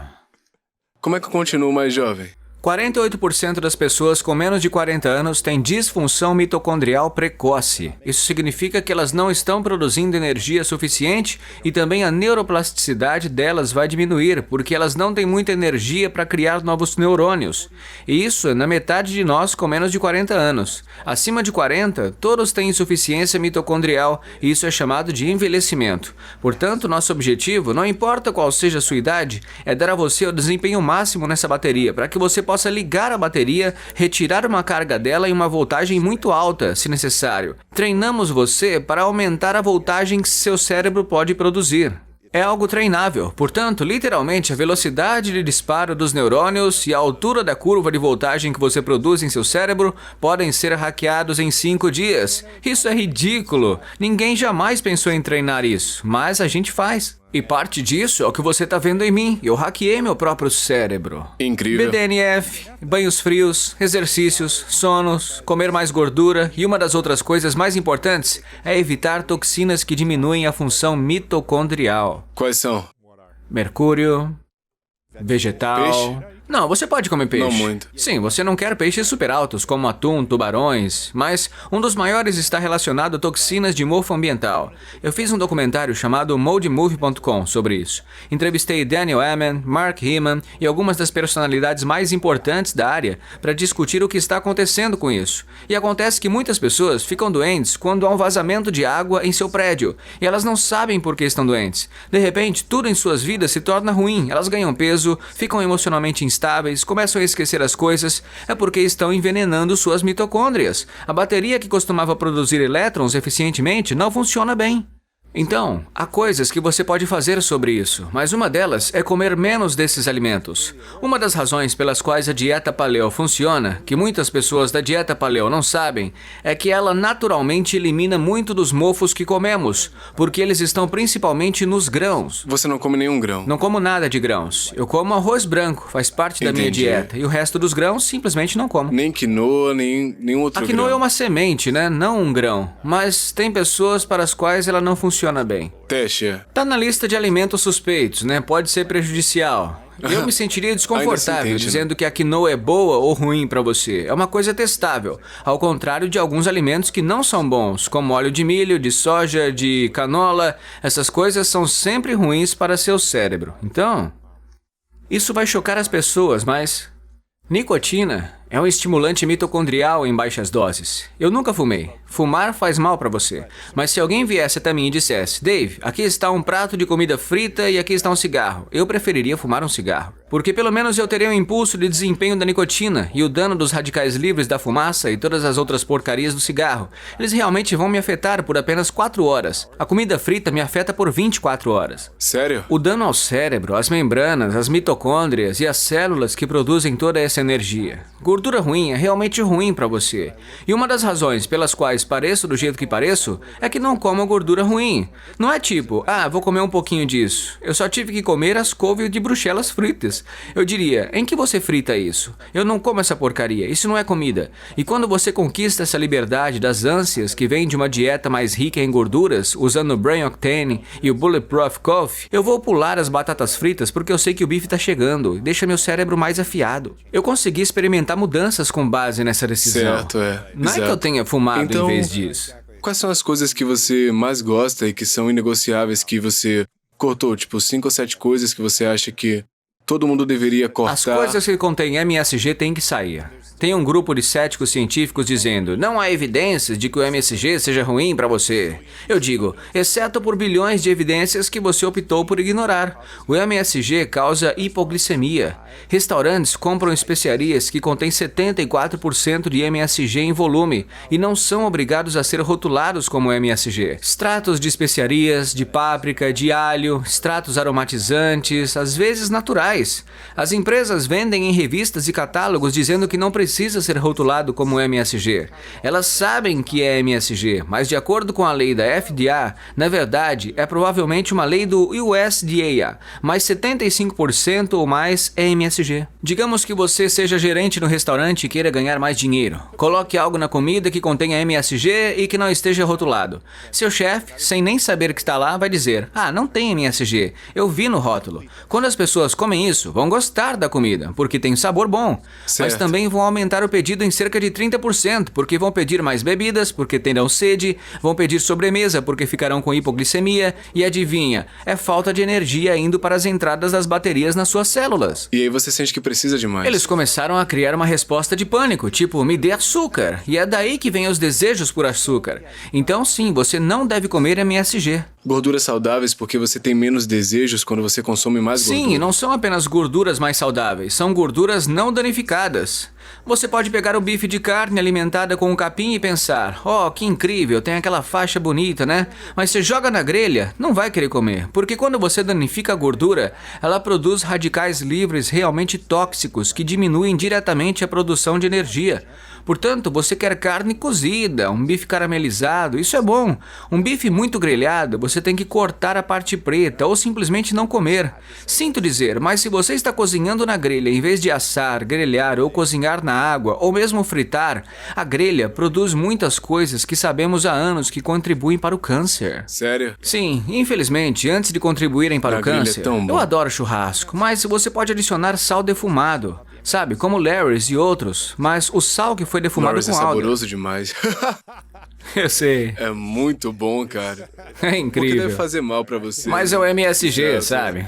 Como é que eu continuo mais jovem? 48% das pessoas com menos de 40 anos têm disfunção mitocondrial precoce. Isso significa que elas não estão produzindo energia suficiente e também a neuroplasticidade delas vai diminuir, porque elas não têm muita energia para criar novos neurônios. E isso é na metade de nós com menos de 40 anos. Acima de 40, todos têm insuficiência mitocondrial e isso é chamado de envelhecimento. Portanto, nosso objetivo, não importa qual seja a sua idade, é dar a você o desempenho máximo nessa bateria, para que você possa ligar a bateria, retirar uma carga dela em uma voltagem muito alta, se necessário. Treinamos você para aumentar a voltagem que seu cérebro pode produzir. É algo treinável, portanto, literalmente, a velocidade de disparo dos neurônios e a altura da curva de voltagem que você produz em seu cérebro podem ser hackeados em 5 dias. Isso é ridículo. Ninguém jamais pensou em treinar isso, mas a gente faz. E parte disso é o que você está vendo em mim. Eu hackeei meu próprio cérebro. Incrível. BDNF, banhos frios, exercícios, sonos, comer mais gordura e uma das outras coisas mais importantes é evitar toxinas que diminuem a função mitocondrial. Quais são? Mercúrio, vegetal... Peixe? Não, você pode comer peixe. Não muito. Sim, você não quer peixes super altos, como atum, tubarões, mas um dos maiores está relacionado a toxinas de mofo ambiental. Eu fiz um documentário chamado MoldMovie.com sobre isso. Entrevistei Daniel Amen, Mark Heeman e algumas das personalidades mais importantes da área para discutir o que está acontecendo com isso. E acontece que muitas pessoas ficam doentes quando há um vazamento de água em seu prédio, e elas não sabem por que estão doentes. De repente, tudo em suas vidas se torna ruim, elas ganham peso, ficam emocionalmente instáveis, começam a esquecer as coisas, é porque estão envenenando suas mitocôndrias. A bateria que costumava produzir elétrons eficientemente não funciona bem. Então, há coisas que você pode fazer sobre isso, mas uma delas é comer menos desses alimentos. Uma das razões pelas quais a dieta paleo funciona, que muitas pessoas da dieta paleo não sabem, é que ela naturalmente elimina muito dos mofos que comemos, porque eles estão principalmente nos grãos. Você não come nenhum grão? Não como nada de grãos. Eu como arroz branco, faz parte da minha dieta, e o resto dos grãos simplesmente não como. Nem quinoa, nenhum outro grão? A quinoa é uma semente, né? Não um grão. Mas tem pessoas para as quais ela não funciona bem. Teste. Tá na lista de alimentos suspeitos, né? Pode ser prejudicial. Eu me sentiria desconfortável dizendo que a quinoa é boa ou ruim para você. É uma coisa testável, ao contrário de alguns alimentos que não são bons, como óleo de milho, de soja, de canola. Essas coisas são sempre ruins para seu cérebro. Então, isso vai chocar as pessoas, mas nicotina é um estimulante mitocondrial em baixas doses. Eu nunca fumei. Fumar faz mal para você. Mas se alguém viesse até mim e dissesse, Dave, aqui está um prato de comida frita e aqui está um cigarro, eu preferiria fumar um cigarro. Porque pelo menos eu teria um impulso de desempenho da nicotina e o dano dos radicais livres da fumaça e todas as outras porcarias do cigarro. Eles realmente vão me afetar por apenas 4 horas. A comida frita me afeta por 24 horas. Sério? O dano ao cérebro, às membranas, às mitocôndrias e às células que produzem toda essa energia. Gordura ruim é realmente ruim para você. E uma das razões pelas quais pareço do jeito que pareço é que não como gordura ruim. Não é tipo, vou comer um pouquinho disso. Eu só tive que comer as couves de Bruxelas fritas. Eu diria, em que você frita isso? Eu não como essa porcaria, isso não é comida. E quando você conquista essa liberdade das ânsias que vem de uma dieta mais rica em gorduras, usando o Brain Octane e o Bulletproof Coffee, eu vou pular as batatas fritas porque eu sei que o bife tá chegando e deixa meu cérebro mais afiado. Eu consegui experimentar mudanças com base nessa decisão. Certo, é. Não é que eu tenha fumado então, em vez disso. Quais são as coisas que você mais gosta e que são inegociáveis que você cortou? Tipo, 5 ou 7 coisas que você acha que todo mundo deveria cortar? As coisas que contêm MSG têm que sair. Tem um grupo de céticos científicos dizendo, não há evidências de que o MSG seja ruim para você. Eu digo, exceto por bilhões de evidências que você optou por ignorar. O MSG causa hipoglicemia. Restaurantes compram especiarias que contêm 74% de MSG em volume e não são obrigados a ser rotulados como MSG. Extratos de especiarias, de páprica, de alho, extratos aromatizantes, às vezes naturais. As empresas vendem em revistas e catálogos dizendo que não precisa ser rotulado como MSG. Elas sabem que é MSG, mas de acordo com a lei da FDA, na verdade, é provavelmente uma lei do USDA, mas 75% ou mais é MSG. Digamos que você seja gerente no restaurante e queira ganhar mais dinheiro. Coloque algo na comida que contenha MSG e que não esteja rotulado. Seu chefe, sem nem saber que está lá, vai dizer, não tem MSG, eu vi no rótulo. Quando as pessoas comem fazem isso vão gostar da comida, porque tem sabor bom. Mas Certo. também vão aumentar o pedido em cerca de 30%, porque vão pedir mais bebidas, porque terão sede, vão pedir sobremesa, porque ficarão com hipoglicemia, e adivinha, é falta de energia indo para as entradas das baterias nas suas células. E aí você sente que precisa de mais. Eles começaram a criar uma resposta de pânico, tipo, me dê açúcar. E é daí que vem os desejos por açúcar. Então sim, você não deve comer MSG. Gorduras saudáveis porque você tem menos desejos quando você consome mais gordura. Sim, não são apenas gorduras mais saudáveis, são gorduras não danificadas. Você pode pegar o bife de carne alimentada com um capim e pensar, oh, que incrível, tem aquela faixa bonita, né? Mas você joga na grelha, não vai querer comer, porque quando você danifica a gordura, ela produz radicais livres realmente tóxicos que diminuem diretamente a produção de energia. Portanto, você quer carne cozida, um bife caramelizado, isso é bom. Um bife muito grelhado, você tem que cortar a parte preta ou simplesmente não comer. Sinto dizer, mas se você está cozinhando na grelha em vez de assar, grelhar ou cozinhar na água ou mesmo fritar, a grelha produz muitas coisas que sabemos há anos que contribuem para o câncer. Sério? Sim, infelizmente, antes de contribuírem para A o grelha é câncer, tão bom. eu adoro churrasco, mas você pode adicionar sal defumado. Sabe, como Larry's e outros, mas o sal que foi defumado Morris é com alga. saboroso demais. Eu sei, É muito bom, cara. é Porque incrível. deve fazer mal pra você. Mas é o MSG, Certo. sabe?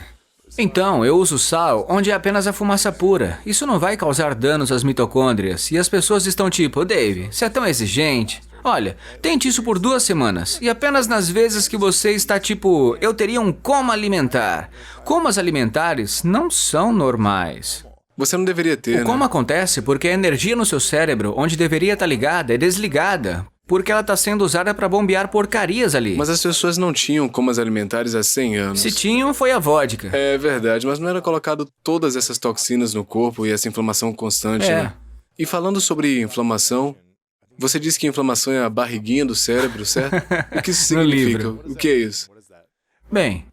Então, eu uso sal onde é apenas a fumaça pura. Isso não vai causar danos às mitocôndrias. E as pessoas estão tipo, Dave, você é tão exigente. Olha, tente isso por 2 semanas. E apenas nas vezes que você está tipo, eu teria um coma alimentar. Comas alimentares não são normais. Você não deveria ter, Como né? acontece porque a energia no seu cérebro, onde deveria estar ligada, é desligada. Porque ela está sendo usada para bombear porcarias ali. Mas as pessoas não tinham comas alimentares há 100 anos. Se tinham, foi a vodka. É verdade, mas não era colocado todas essas toxinas no corpo e essa inflamação constante, É. né? E falando sobre inflamação, você disse que inflamação é a barriguinha do cérebro, certo? O que isso No significa? livro. O que é isso? Bem,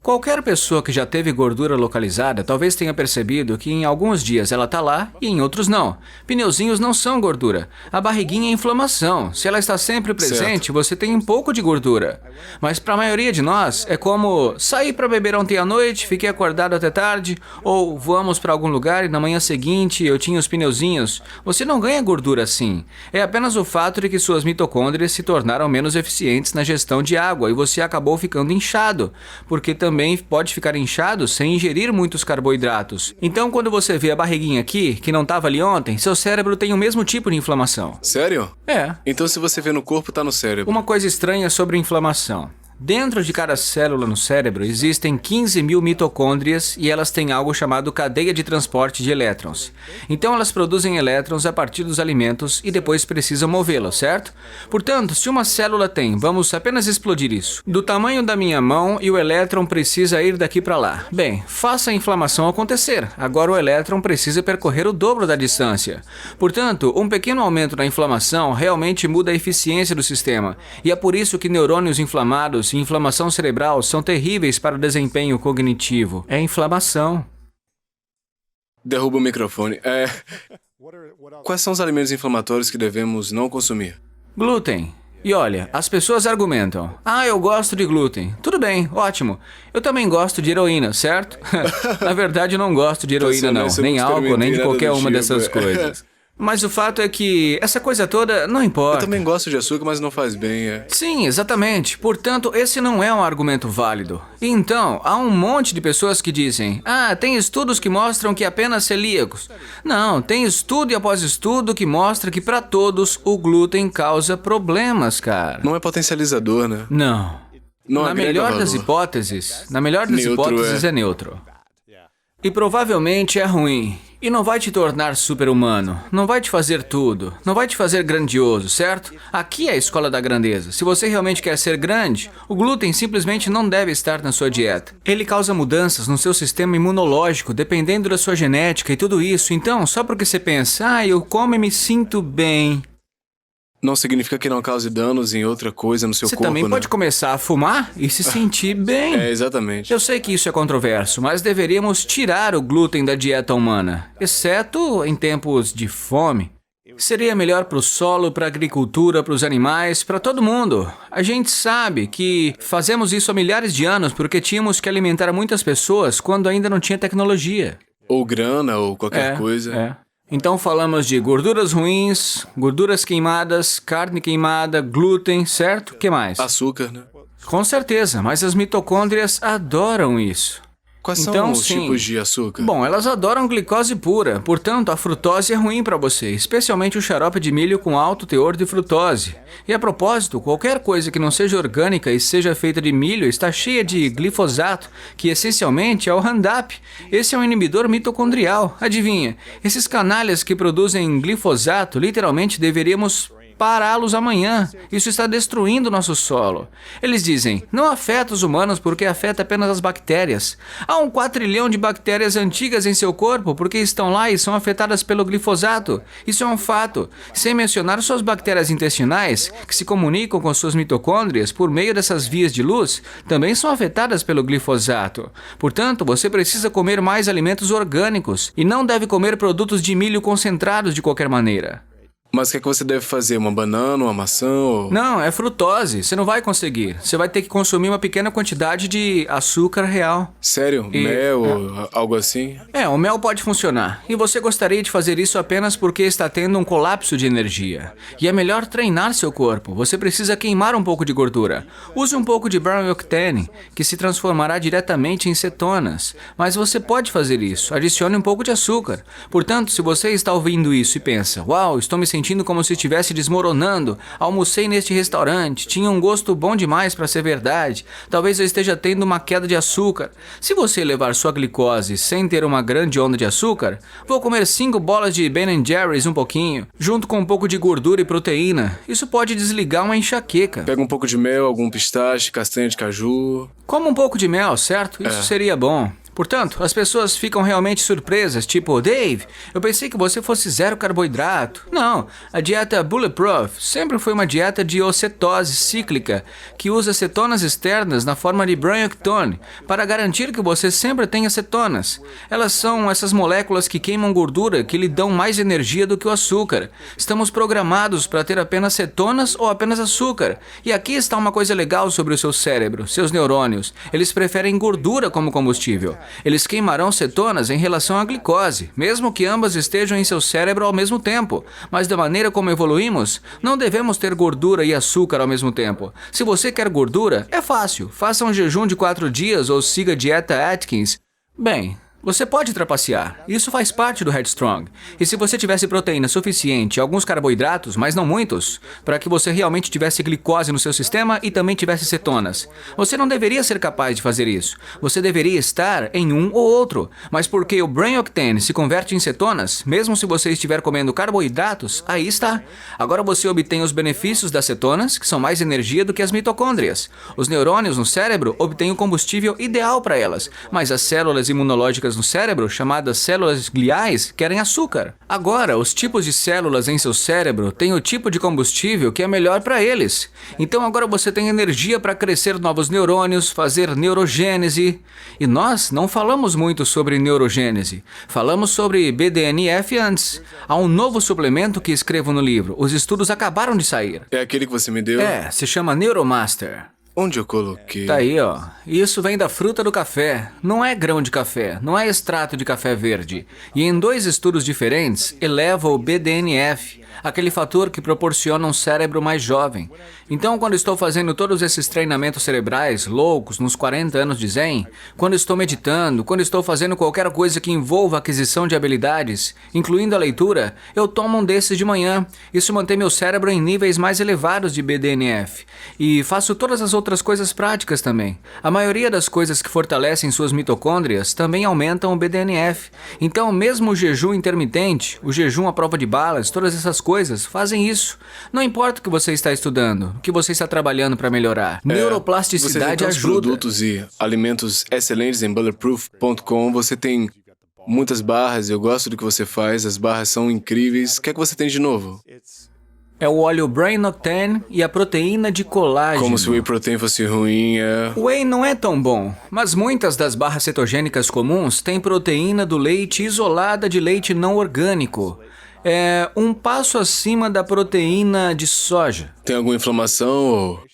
qualquer pessoa que já teve gordura localizada talvez tenha percebido que em alguns dias ela tá lá e em outros não. Pneuzinhos não são gordura. A barriguinha é inflamação. Se ela está sempre presente, você tem um pouco de gordura. Mas para a maioria de nós, é como sair para beber ontem à noite, fiquei acordado até tarde, ou vamos para algum lugar e na manhã seguinte eu tinha os pneuzinhos. Você não ganha gordura assim. É apenas o fato de que suas mitocôndrias se tornaram menos eficientes na gestão de água e você acabou ficando inchado, porque também pode ficar inchado sem ingerir muitos carboidratos. Então, quando você vê a barriguinha aqui, que não estava ali ontem, seu cérebro tem o mesmo tipo de inflamação. Sério? É. Então se você vê no corpo, tá no cérebro. Uma coisa estranha sobre inflamação. Dentro de cada célula no cérebro existem 15 mil mitocôndrias e elas têm algo chamado cadeia de transporte de elétrons. Então elas produzem elétrons a partir dos alimentos e depois precisam movê-los, certo? Portanto, se uma célula tem, vamos apenas explodir isso, do tamanho da minha mão e o elétron precisa ir daqui para lá. Bem, faça a inflamação acontecer. Agora o elétron precisa percorrer o dobro da distância. Portanto, um pequeno aumento na inflamação realmente muda a eficiência do sistema. E é por isso que neurônios inflamados e inflamação cerebral são terríveis para o desempenho cognitivo. É inflamação. Derruba o microfone. Quais são os alimentos inflamatórios que devemos não consumir? Glúten. E olha, as pessoas argumentam, eu gosto de glúten. Tudo bem, ótimo. Eu também gosto de heroína, certo? Na verdade, eu não gosto de heroína não, honesto, eu nem nunca álcool, nem de experimentei qualquer nada do uma tipo. dessas coisas. Mas o fato é que essa coisa toda não importa. Eu também gosto de açúcar, mas não faz bem, Sim, exatamente. Portanto, esse não é um argumento válido. Então, há um monte de pessoas que dizem, tem estudos que mostram que apenas celíacos. Não, tem estudo e após estudo que mostra que para todos o glúten causa problemas, cara. Não é potencializador, né? Não. Não Na agrega melhor valor. das hipóteses, Neutro, é neutro. E provavelmente é ruim. E não vai te tornar super-humano. Não vai te fazer tudo. Não vai te fazer grandioso, certo? Aqui é a escola da grandeza. Se você realmente quer ser grande, o glúten simplesmente não deve estar na sua dieta. Ele causa mudanças no seu sistema imunológico, dependendo da sua genética e tudo isso. Então, só porque você pensa, eu como e me sinto bem. Não significa que não cause danos em outra coisa no seu Você corpo, também né? pode começar a fumar e se sentir bem. Exatamente. Eu sei que isso é controverso, mas deveríamos tirar o glúten da dieta humana, exceto em tempos de fome. Seria melhor para o solo, para a agricultura, para os animais, para todo mundo. A gente sabe que fazemos isso há milhares de anos porque tínhamos que alimentar muitas pessoas quando ainda não tinha tecnologia. Ou grana, ou qualquer coisa. Então falamos de gorduras ruins, gorduras queimadas, carne queimada, glúten, certo? O que mais? Açúcar, né? Com certeza, mas as mitocôndrias adoram isso. Quais Então, são os sim. tipos de açúcar? Bom, elas adoram glicose pura, portanto a frutose é ruim para você, especialmente o xarope de milho com alto teor de frutose. E a propósito, qualquer coisa que não seja orgânica e seja feita de milho está cheia de glifosato, que essencialmente é o Roundup. Esse é um inibidor mitocondrial. Adivinha, esses canalhas que produzem glifosato, literalmente deveríamos pará-los amanhã. Isso está destruindo nosso solo. Eles dizem, não afeta os humanos porque afeta apenas as bactérias. Há um quatrilhão de bactérias antigas em seu corpo porque estão lá e são afetadas pelo glifosato. Isso é um fato. Sem mencionar suas bactérias intestinais, que se comunicam com suas mitocôndrias por meio dessas vias de luz, também são afetadas pelo glifosato. Portanto, você precisa comer mais alimentos orgânicos e não deve comer produtos de milho concentrados de qualquer maneira. Mas o que é que você deve fazer? Uma banana, uma maçã ou... Não, é frutose. Você não vai conseguir. Você vai ter que consumir uma pequena quantidade de açúcar real. Sério? Mel ou algo assim? O mel pode funcionar. E você gostaria de fazer isso apenas porque está tendo um colapso de energia. E é melhor treinar seu corpo. Você precisa queimar um pouco de gordura. Use um pouco de brown octane, que se transformará diretamente em cetonas. Mas você pode fazer isso. Adicione um pouco de açúcar. Portanto, se você está ouvindo isso e pensa, uau, estou me sentindo como se estivesse desmoronando. Almocei neste restaurante, tinha um gosto bom demais para ser verdade. Talvez eu esteja tendo uma queda de açúcar. Se você levar sua glicose sem ter uma grande onda de açúcar, vou comer 5 bolas de Ben & Jerry's um pouquinho, junto com um pouco de gordura e proteína. Isso pode desligar uma enxaqueca. Pega um pouco de mel, algum pistache, castanha de caju. Coma um pouco de mel, certo? Isso seria bom. Portanto, as pessoas ficam realmente surpresas, tipo, Dave, eu pensei que você fosse zero carboidrato. Não, a dieta Bulletproof sempre foi uma dieta de ocetose cíclica, que usa cetonas externas na forma de bromocriptone, para garantir que você sempre tenha cetonas. Elas são essas moléculas que queimam gordura, que lhe dão mais energia do que o açúcar. Estamos programados para ter apenas cetonas ou apenas açúcar. E aqui está uma coisa legal sobre o seu cérebro, seus neurônios. Eles preferem gordura como combustível. Eles queimarão cetonas em relação à glicose, mesmo que ambas estejam em seu cérebro ao mesmo tempo. Mas da maneira como evoluímos, não devemos ter gordura e açúcar ao mesmo tempo. Se você quer gordura, é fácil. Faça um jejum de 4 dias ou siga a dieta Atkins. Bem, você pode trapacear. Isso faz parte do Headstrong. E se você tivesse proteína suficiente e alguns carboidratos, mas não muitos, para que você realmente tivesse glicose no seu sistema e também tivesse cetonas, você não deveria ser capaz de fazer isso. Você deveria estar em um ou outro. Mas porque o Brain Octane se converte em cetonas, mesmo se você estiver comendo carboidratos, aí está. Agora você obtém os benefícios das cetonas, que são mais energia do que as mitocôndrias. Os neurônios no cérebro obtêm o combustível ideal para elas, mas as células imunológicas no cérebro, chamadas células gliais, querem açúcar. Agora, os tipos de células em seu cérebro têm o tipo de combustível que é melhor para eles. Então agora você tem energia para crescer novos neurônios, fazer neurogênese. E nós não falamos muito sobre neurogênese. Falamos sobre BDNF antes. Há um novo suplemento que escrevo no livro. Os estudos acabaram de sair. É aquele que você me deu? Se chama Neuromaster. Onde eu coloquei? Tá aí, ó. Isso vem da fruta do café. Não é grão de café, não é extrato de café verde. E em 2 estudos diferentes, eleva o BDNF, aquele fator que proporciona um cérebro mais jovem. Então, quando estou fazendo todos esses treinamentos cerebrais loucos nos 40 anos de Zen, quando estou meditando, quando estou fazendo qualquer coisa que envolva aquisição de habilidades, incluindo a leitura, eu tomo um desses de manhã. Isso mantém meu cérebro em níveis mais elevados de BDNF. E faço todas as outras coisas práticas também. A maioria das coisas que fortalecem suas mitocôndrias também aumentam o BDNF. Então, mesmo o jejum intermitente, o jejum à prova de balas, todas essas coisas fazem isso. Não importa o que você está estudando, o que você está trabalhando para melhorar. Neuroplasticidade você tem ajuda. Produtos e alimentos excelentes em bulletproof.com. Você tem muitas barras, eu gosto do que você faz, as barras são incríveis. O que é que você tem de novo? É o óleo Brain Octane e a proteína de colágeno. Como se o whey protein fosse ruim, O whey não é tão bom, mas muitas das barras cetogênicas comuns têm proteína do leite isolada de leite não orgânico. É um passo acima da proteína de soja. Tem alguma inflamação ou...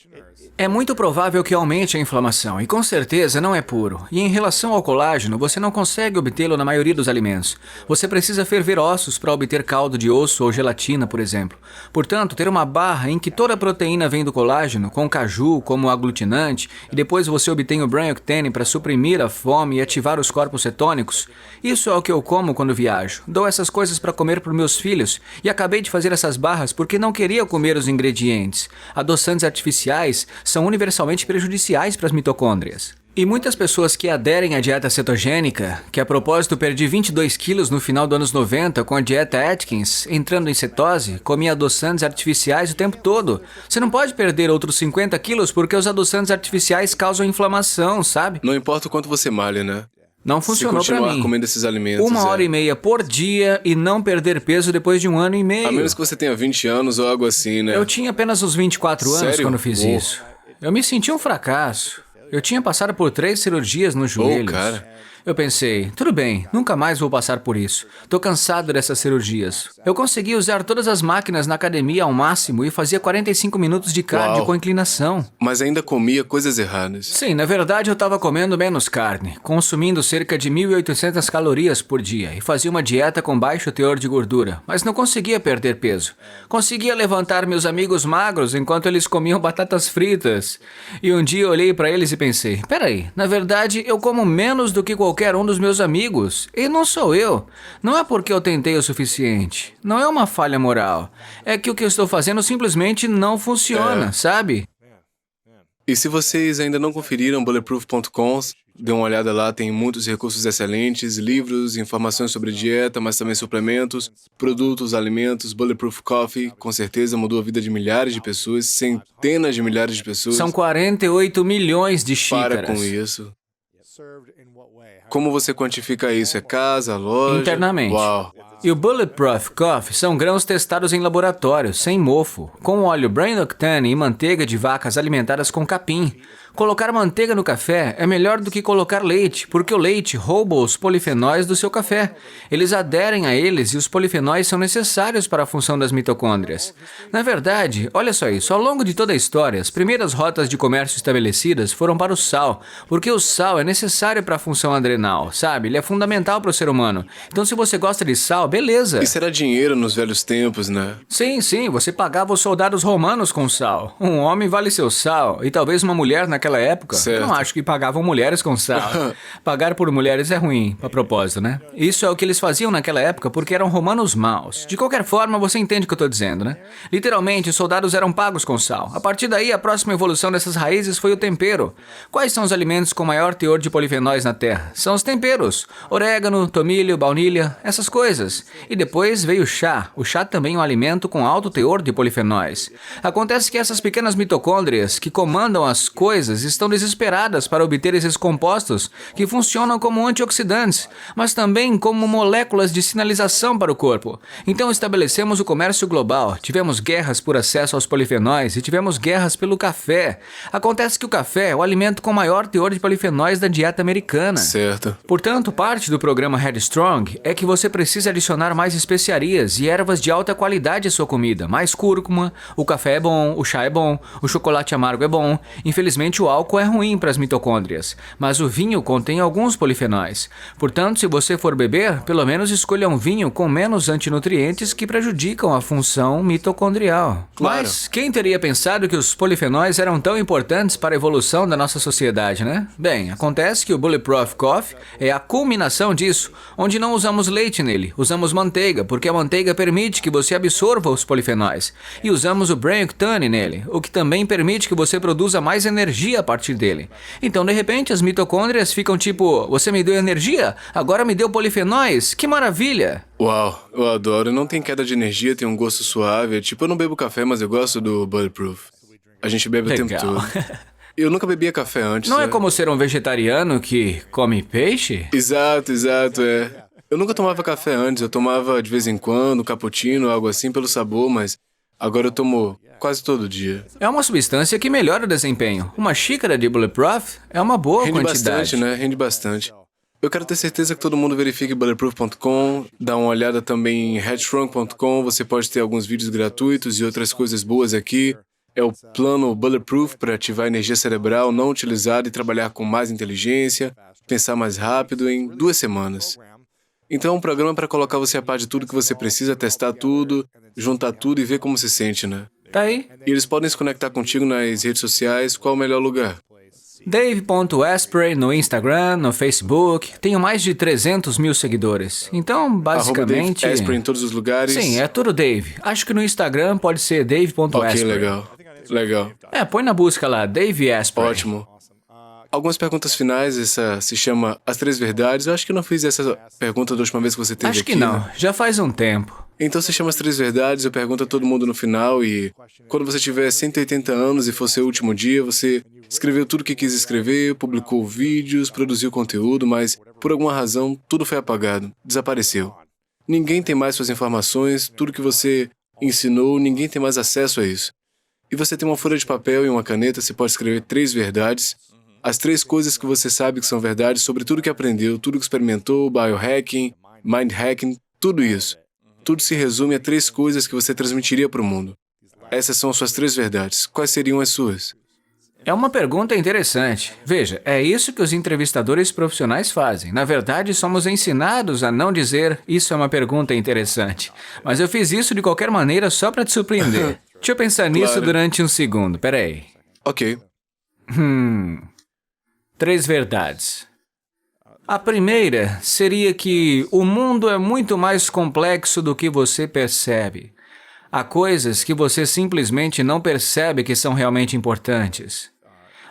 É muito provável que aumente a inflamação, e com certeza não é puro. E em relação ao colágeno, você não consegue obtê-lo na maioria dos alimentos. Você precisa ferver ossos para obter caldo de osso ou gelatina, por exemplo. Portanto, ter uma barra em que toda a proteína vem do colágeno, com caju como aglutinante, e depois você obtém o Brain Octane para suprimir a fome e ativar os corpos cetônicos, isso é o que eu como quando viajo. Dou essas coisas para comer para meus filhos, e acabei de fazer essas barras porque não queria comer os ingredientes. Adoçantes artificiais são universalmente prejudiciais para as mitocôndrias. E muitas pessoas que aderem à dieta cetogênica, que a propósito perdi 22 quilos no final dos anos 90 com a dieta Atkins, entrando em cetose, comia adoçantes artificiais o tempo todo. Você não pode perder outros 50 quilos porque os adoçantes artificiais causam inflamação, sabe? Não importa o quanto você malha, né? Não funcionou pra mim. Se continuar comendo esses alimentos, 1h30 por dia e não perder peso depois de 1 ano e meio. A menos que você tenha 20 anos ou algo assim, né? Eu tinha apenas uns 24 anos Sério? quando fiz isso. Eu me senti um fracasso. Eu tinha passado por 3 cirurgias nos joelhos. Cara. Eu pensei, tudo bem, nunca mais vou passar por isso. Tô cansado dessas cirurgias. Eu consegui usar todas as máquinas na academia ao máximo e fazia 45 minutos de cardio Uau. com inclinação. Mas ainda comia coisas erradas. Sim, na verdade eu estava comendo menos carne, consumindo cerca de 1.800 calorias por dia e fazia uma dieta com baixo teor de gordura, mas não conseguia perder peso. Conseguia levantar meus amigos magros enquanto eles comiam batatas fritas. E um dia eu olhei para eles e pensei, peraí, na verdade eu como menos do que qualquer um dos meus amigos. E não sou eu. Não é porque eu tentei o suficiente. Não é uma falha moral. É que o que eu estou fazendo simplesmente não funciona, sabe? E se vocês ainda não conferiram bulletproof.com, dê uma olhada lá, tem muitos recursos excelentes, livros, informações sobre dieta, mas também suplementos, produtos, alimentos. Bulletproof Coffee, com certeza mudou a vida de milhares de pessoas, centenas de milhares de pessoas. São 48 milhões de xícaras. Para com isso. Como você quantifica isso? É casa, loja? Internamente. Uau. E o Bulletproof Coffee são grãos testados em laboratório, sem mofo, com óleo Brain Octane e manteiga de vacas alimentadas com capim. Colocar manteiga no café é melhor do que colocar leite, porque o leite rouba os polifenóis do seu café. Eles aderem a eles e os polifenóis são necessários para a função das mitocôndrias. Na verdade, olha só isso, ao longo de toda a história, as primeiras rotas de comércio estabelecidas foram para o sal, porque o sal é necessário para a função adrenal, sabe? Ele é fundamental para o ser humano. Então se você gosta de sal, beleza. Isso era dinheiro nos velhos tempos, né? Sim, você pagava os soldados romanos com sal. Um homem vale seu sal, e talvez uma mulher naquela época. Certo. Eu não acho que pagavam mulheres com sal. Pagar por mulheres é ruim, a propósito, né? Isso é o que eles faziam naquela época porque eram romanos maus. De qualquer forma, você entende o que eu tô dizendo, né? Literalmente, os soldados eram pagos com sal. A partir daí, a próxima evolução dessas raízes foi o tempero. Quais são os alimentos com maior teor de polifenóis na Terra? São os temperos. Orégano, tomilho, baunilha, essas coisas. E depois veio o chá. O chá também é um alimento com alto teor de polifenóis. Acontece que essas pequenas mitocôndrias que comandam as coisas estão desesperadas para obter esses compostos que funcionam como antioxidantes, mas também como moléculas de sinalização para o corpo. Então estabelecemos o comércio global, tivemos guerras por acesso aos polifenóis e tivemos guerras pelo café. Acontece que o café é o alimento com maior teor de polifenóis da dieta americana. Certo. Portanto, parte do programa Headstrong é que você precisa adicionar mais especiarias e ervas de alta qualidade à sua comida. Mais cúrcuma, o café é bom, o chá é bom, o chocolate amargo é bom. Infelizmente, o álcool é ruim para as mitocôndrias, mas o vinho contém alguns polifenóis. Portanto, se você for beber, pelo menos escolha um vinho com menos antinutrientes que prejudicam a função mitocondrial. Claro. Mas quem teria pensado que os polifenóis eram tão importantes para a evolução da nossa sociedade, né? Bem, acontece que o Bulletproof Coffee é a culminação disso, onde não usamos leite nele, usamos manteiga, porque a manteiga permite que você absorva os polifenóis. E usamos o Brain Octane nele, o que também permite que você produza mais energia a partir dele. Então, de repente, as mitocôndrias ficam tipo, você me deu energia, agora me deu polifenóis, que maravilha! Uau, eu adoro. Não tem queda de energia, tem um gosto suave. Tipo, eu não bebo café, mas eu gosto do Bulletproof. A gente bebe o tempo Legal. todo. Eu nunca bebia café antes. Não é sabe? como ser um vegetariano que come peixe? Exato, é. Eu nunca tomava café antes, eu tomava de vez em quando, cappuccino, algo assim, pelo sabor, mas agora eu tomo quase todo dia. É uma substância que melhora o desempenho. Uma xícara de Bulletproof é uma boa Rende quantidade. bastante, né? Rende bastante. Eu quero ter certeza que todo mundo verifique bulletproof.com, dá uma olhada também em headstrong.com, você pode ter alguns vídeos gratuitos e outras coisas boas aqui. É o plano Bulletproof para ativar a energia cerebral não utilizada e trabalhar com mais inteligência, pensar mais rápido em 2 semanas. Então é um programa para colocar você a par de tudo que você precisa, testar tudo, juntar tudo e ver como se sente, né? Tá aí. E eles podem se conectar contigo nas redes sociais. Qual é o melhor lugar? Dave.Asprey no Instagram, no Facebook. Tenho mais de 300 mil seguidores. Então, basicamente... Dave Asprey em todos os lugares. Sim, é tudo Dave. Acho que no Instagram pode ser Dave.Asprey. Ok, legal. Põe na busca lá, Dave Asprey. Ótimo. Algumas perguntas finais, essa se chama As 3 Verdades. Eu acho que eu não fiz essa pergunta da última vez que você teve aqui. Acho que não, né? já faz um tempo. Então se chama As 3 Verdades, eu pergunto a todo mundo no final e quando você tiver 180 anos e for seu último dia, você escreveu tudo o que quis escrever, publicou vídeos, produziu conteúdo, mas por alguma razão tudo foi apagado, desapareceu. Ninguém tem mais suas informações, tudo que você ensinou, ninguém tem mais acesso a isso. E você tem uma folha de papel e uma caneta, você pode escrever 3 verdades, as 3 coisas que você sabe que são verdades sobre tudo que aprendeu, tudo que experimentou, biohacking, mind hacking, tudo isso. Tudo se resume a 3 coisas que você transmitiria para o mundo. Essas são suas 3 verdades. Quais seriam as suas? É uma pergunta interessante. Veja, é isso que os entrevistadores profissionais fazem. Na verdade, somos ensinados a não dizer isso é uma pergunta interessante. Mas eu fiz isso de qualquer maneira só para te surpreender. Deixa eu pensar nisso durante um segundo. Peraí. Ok. 3 verdades. A primeira seria que o mundo é muito mais complexo do que você percebe. Há coisas que você simplesmente não percebe que são realmente importantes.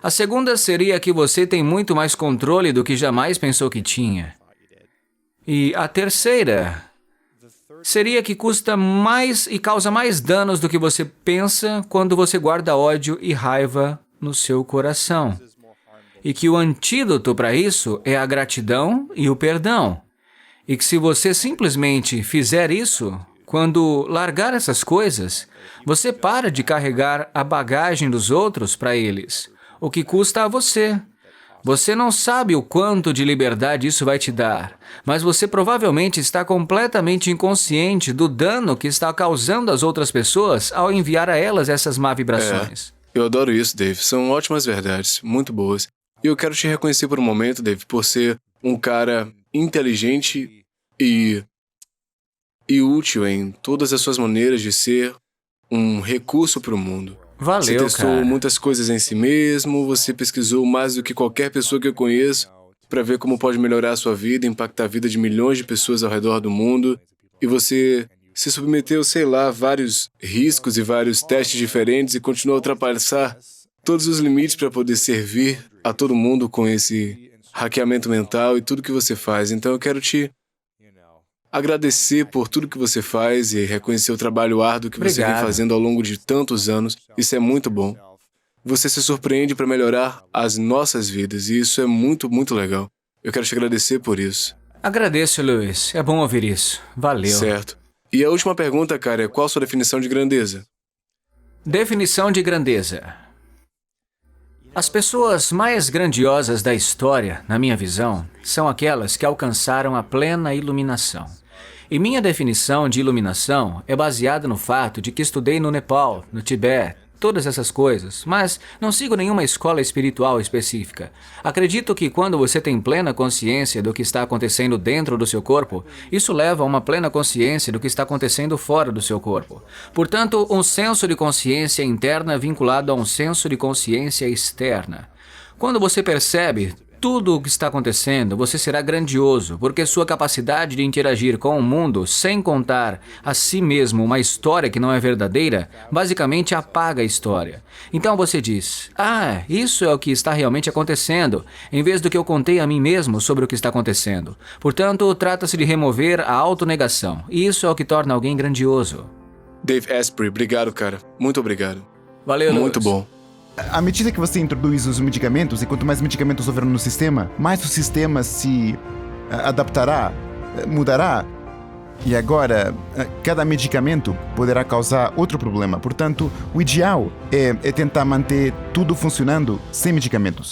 A segunda seria que você tem muito mais controle do que jamais pensou que tinha. E a terceira seria que custa mais e causa mais danos do que você pensa quando você guarda ódio e raiva no seu coração. E que o antídoto para isso é a gratidão e o perdão. E que se você simplesmente fizer isso, quando largar essas coisas, você para de carregar a bagagem dos outros para eles, o que custa a você. Você não sabe o quanto de liberdade isso vai te dar, mas você provavelmente está completamente inconsciente do dano que está causando às outras pessoas ao enviar a elas essas má vibrações. Eu adoro isso, Dave. São ótimas verdades, muito boas. E eu quero te reconhecer por um momento, Dave, por ser um cara inteligente e útil em todas as suas maneiras de ser um recurso para o mundo. Valeu, você testou cara. muitas coisas em si mesmo, você pesquisou mais do que qualquer pessoa que eu conheço para ver como pode melhorar a sua vida, impactar a vida de milhões de pessoas ao redor do mundo. E você se submeteu, sei lá, a vários riscos e vários testes diferentes e continuou a ultrapassar todos os limites para poder servir a todo mundo com esse hackeamento mental e tudo que você faz. Então eu quero te agradecer por tudo que você faz e reconhecer o trabalho árduo que você vem fazendo ao longo de tantos anos. Isso é muito bom. Você se surpreende para melhorar as nossas vidas e isso é muito, muito legal. Eu quero te agradecer por isso. Agradeço, Luiz. É bom ouvir isso. Valeu. Certo. E a última pergunta, cara, é qual a sua definição de grandeza? Definição de grandeza. As pessoas mais grandiosas da história, na minha visão, são aquelas que alcançaram a plena iluminação. E minha definição de iluminação é baseada no fato de que estudei no Nepal, no Tibete, todas essas coisas, mas não sigo nenhuma escola espiritual específica. Acredito que quando você tem plena consciência do que está acontecendo dentro do seu corpo, isso leva a uma plena consciência do que está acontecendo fora do seu corpo. Portanto, um senso de consciência interna vinculado a um senso de consciência externa. Quando você percebe tudo o que está acontecendo, você será grandioso, porque sua capacidade de interagir com o mundo sem contar a si mesmo uma história que não é verdadeira, basicamente apaga a história. Então você diz, isso é o que está realmente acontecendo, em vez do que eu contei a mim mesmo sobre o que está acontecendo. Portanto, trata-se de remover a autonegação, e isso é o que torna alguém grandioso. Dave Asprey, obrigado, cara. Muito obrigado. Valeu, muito Lewis. Bom. À medida que você introduz os medicamentos, e quanto mais medicamentos houver no sistema, mais o sistema se adaptará, mudará. E agora, cada medicamento poderá causar outro problema. Portanto, o ideal é tentar manter tudo funcionando sem medicamentos.